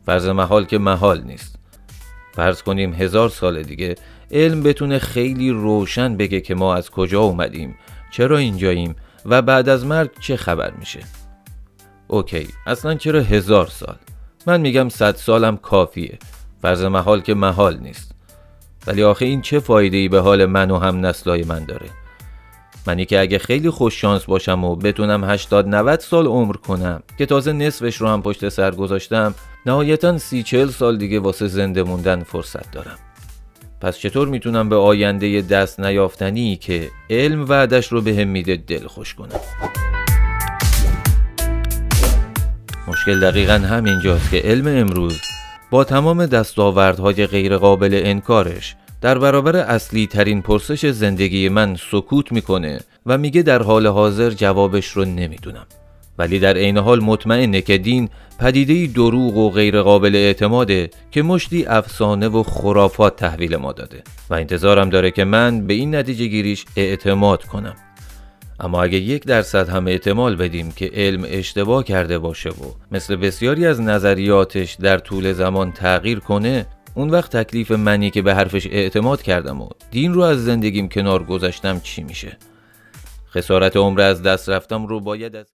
فرض محال که محال نیست. فرض کنیم 1000 سال دیگه علم بتونه خیلی روشن بگه که ما از کجا اومدیم، چرا اینجاییم و بعد از مرگ چه خبر میشه. اوکی، اصلا چرا 1000 سال؟ من میگم 100 سالم کافیه. فرض محال که محال نیست. ولی آخه این چه فایده‌ای به حال من و هم نسلای من داره؟ منی که اگه خیلی خوش شانس باشم و بتونم 80-90 سال عمر کنم که تازه نصفش رو هم پشت سر گذاشتم، نهایتاً 30-40 سال دیگه واسه زنده موندن فرصت دارم. پس چطور میتونم به آینده دست نیافتنی که علم وعدش رو بهم میده دل خوش کنم؟ مشکل دقیقاً همینجاست که علم امروز با تمام دستاوردهای غیر قابل انکارش در برابر اصلی ترین پرسش زندگی من سکوت میکنه و میگه در حال حاضر جوابش رو نمیدونم. ولی در عین حال مطمئنه که دین پدیده‌ای دروغ و غیر قابل اعتماده که مشتی افسانه و خرافات تحویل ما داده و انتظارم داره که من به این نتیجه گیریش اعتماد کنم. اما اگه 1% هم احتمال بدیم که علم اشتباه کرده باشه و مثل بسیاری از نظریاتش در طول زمان تغییر کنه، اون وقت تکلیف منی که به حرفش اعتماد کردم و دین رو از زندگیم کنار گذاشتم چی میشه؟ خسارت عمر از دست رفتم رو باید از